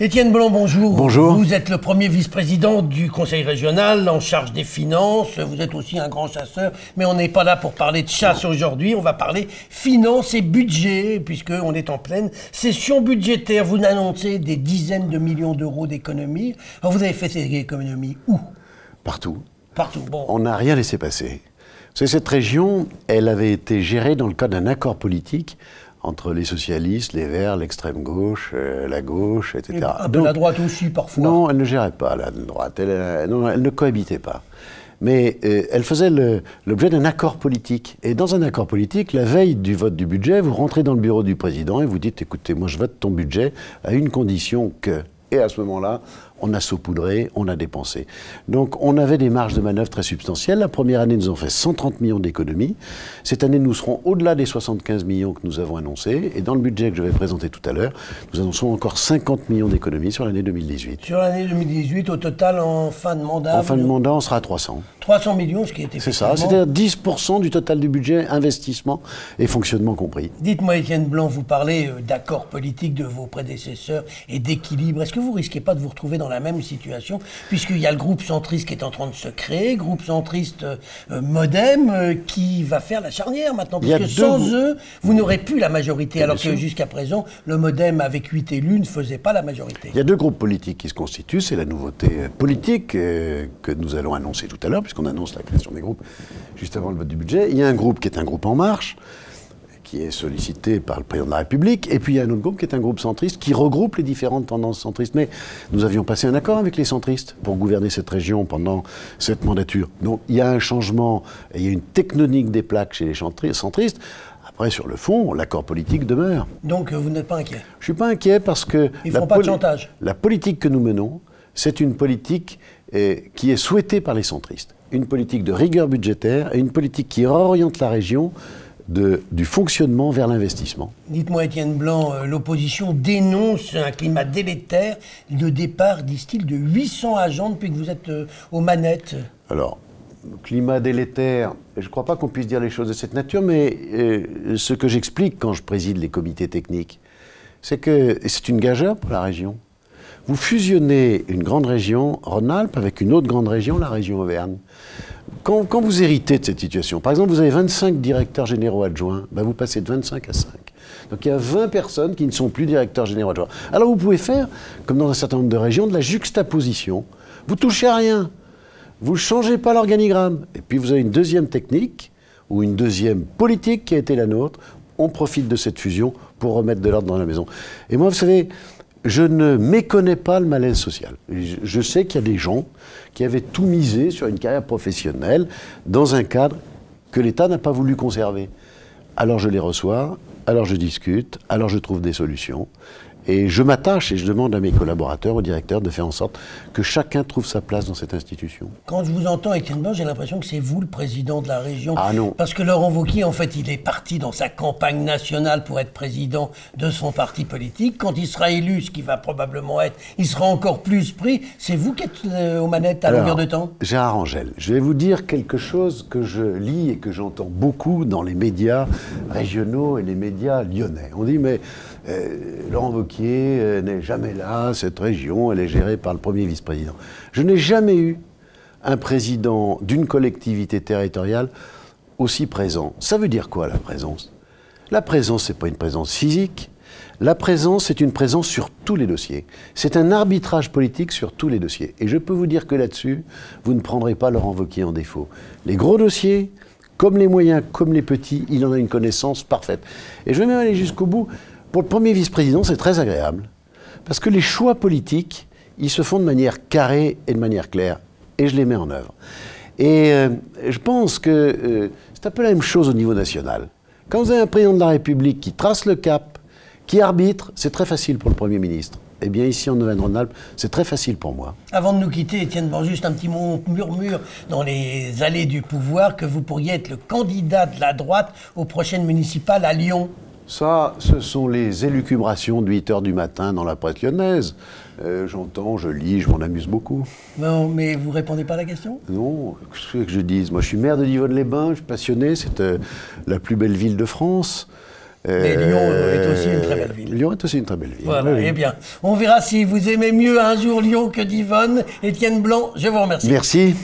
Étienne Blanc, bonjour. Bonjour. Vous êtes le premier vice-président du Conseil régional en charge des finances. Vous êtes aussi un grand chasseur, mais on n'est pas là pour parler de chasse aujourd'hui. On va parler finances et budget, puisqu'on est en pleine session budgétaire. Vous annoncez des dizaines de millions d'euros d'économies. Alors vous avez fait ces économies où? Partout. Partout, bon. On n'a rien laissé passer. Vous savez, cette région, elle avait été gérée dans le cadre d'un accord politique entre les socialistes, les Verts, l'extrême gauche, la gauche, etc. Un peu la droite aussi, parfois. Non, elle ne gérait pas la droite, elle ne cohabitait pas. Mais elle faisait l'objet d'un accord politique. Et dans un accord politique, la veille du vote du budget, vous rentrez dans le bureau du président et vous dites, écoutez, moi je vote ton budget à une condition que... Et à ce moment-là, on a saupoudré, on a dépensé. Donc on avait des marges de manœuvre très substantielles. La première année, nous avons fait 130 millions d'économies. Cette année, nous serons au-delà des 75 millions que nous avons annoncés. Et dans le budget que je vais présenter tout à l'heure, nous annonçons encore 50 millions d'économies sur l'année 2018. Sur l'année 2018, au total, en fin de mandat... En fin de mandat, on sera à 300. 300 millions, ce qui était... C'est ça, c'est-à-dire 10% du total du budget, investissement et fonctionnement compris. Dites-moi, Étienne Blanc, vous parlez d'accords politiques de vos prédécesseurs et d'équilibre. Est-ce que vous risquez pas de vous retrouver dans la même situation, puisqu'il y a le groupe centriste qui est en train de se créer, groupe centriste Modem, qui va faire la charnière maintenant, parce que sans eux, vous n'aurez plus la majorité, alors que jusqu'à présent, le Modem avec 8 élus ne faisait pas la majorité. Il y a deux groupes politiques qui se constituent, c'est la nouveauté politique que nous allons annoncer tout à l'heure, puisqu'on annonce la création des groupes juste avant le vote du budget. Il y a un groupe qui est un groupe En Marche, qui est sollicité par le président de la République, et puis il y a un autre groupe qui est un groupe centriste qui regroupe les différentes tendances centristes. Mais nous avions passé un accord avec les centristes pour gouverner cette région pendant cette mandature. Donc il y a un changement, et il y a une tectonique des plaques chez les centristes. Après, sur le fond, l'accord politique demeure. Donc vous n'êtes pas inquiet? Je ne suis pas inquiet parce que ils ne feront pas de chantage. La politique que nous menons, c'est une politique qui est souhaitée par les centristes. Une politique de rigueur budgétaire et une politique qui réoriente la région du fonctionnement vers l'investissement. Dites-moi, Étienne Blanc, l'opposition dénonce un climat délétère, le départ, disent-ils, de 800 agents depuis que vous êtes aux manettes. Alors, climat délétère, je ne crois pas qu'on puisse dire les choses de cette nature, mais ce que j'explique quand je préside les comités techniques, c'est que c'est une gageure pour la région. Vous fusionnez une grande région, Rhône-Alpes, avec une autre grande région, la région Auvergne. Quand vous héritez de cette situation, par exemple, vous avez 25 directeurs généraux adjoints, ben vous passez de 25 à 5. Donc il y a 20 personnes qui ne sont plus directeurs généraux adjoints. Alors vous pouvez faire, comme dans un certain nombre de régions, de la juxtaposition. Vous touchez à rien. Vous ne changez pas l'organigramme. Et puis vous avez une deuxième technique, ou une deuxième politique qui a été la nôtre. On profite de cette fusion pour remettre de l'ordre dans la maison. Et moi, vous savez... Je ne méconnais pas le malaise social. Je sais qu'il y a des gens qui avaient tout misé sur une carrière professionnelle dans un cadre que l'État n'a pas voulu conserver. Alors je les reçois, alors je discute, alors je trouve des solutions. Et je m'attache et je demande à mes collaborateurs, aux directeurs, de faire en sorte que chacun trouve sa place dans cette institution. Quand je vous entends, Étienne Blanc, j'ai l'impression que c'est vous le président de la région. Ah non. Parce que Laurent Wauquiez, en fait, il est parti dans sa campagne nationale pour être président de son parti politique. Quand il sera élu, ce qui va probablement être, il sera encore plus pris. C'est vous qui êtes aux manettes à longueur de temps? Gérard Angel, je vais vous dire quelque chose que je lis et que j'entends beaucoup dans les médias régionaux et les médias lyonnais. On dit, mais Laurent Wauquiez n'est jamais là, cette région, elle est gérée par le premier vice-président. Je n'ai jamais eu un président d'une collectivité territoriale aussi présent. Ça veut dire quoi, la présence? La présence, ce n'est pas une présence physique. La présence, c'est une présence sur tous les dossiers. C'est un arbitrage politique sur tous les dossiers. Et je peux vous dire que là-dessus, vous ne prendrez pas Laurent Wauquiez en défaut. Les gros dossiers, comme les moyens, comme les petits, il en a une connaissance parfaite. Et je vais même aller jusqu'au bout. Pour le premier vice-président, c'est très agréable. Parce que les choix politiques, ils se font de manière carrée et de manière claire. Et je les mets en œuvre. Et je pense que c'est un peu la même chose au niveau national. Quand vous avez un président de la République qui trace le cap, qui arbitre, c'est très facile pour le Premier ministre. Eh bien, ici, en Auvergne-Rhône-Alpes, c'est très facile pour moi. Avant de nous quitter, Étienne Blanc, juste un petit mot, murmure dans les allées du pouvoir que vous pourriez être le candidat de la droite aux prochaines municipales à Lyon. Ça, ce sont les élucubrations de 8 h du matin dans la presse lyonnaise. J'entends, je lis, je m'en amuse beaucoup. Non, mais vous répondez pas à la question? Non, qu'est-ce que je dise? Moi, je suis maire de Yvonne-les-Bains, je suis passionné, c'est la plus belle ville de France. Mais Lyon est aussi une très belle ville. Lyon Lyon est aussi une très belle ville. Voilà, Oui. eh bien, on verra si vous aimez mieux un jour Lyon que Divonne. Étienne Blanc, je vous remercie. Merci.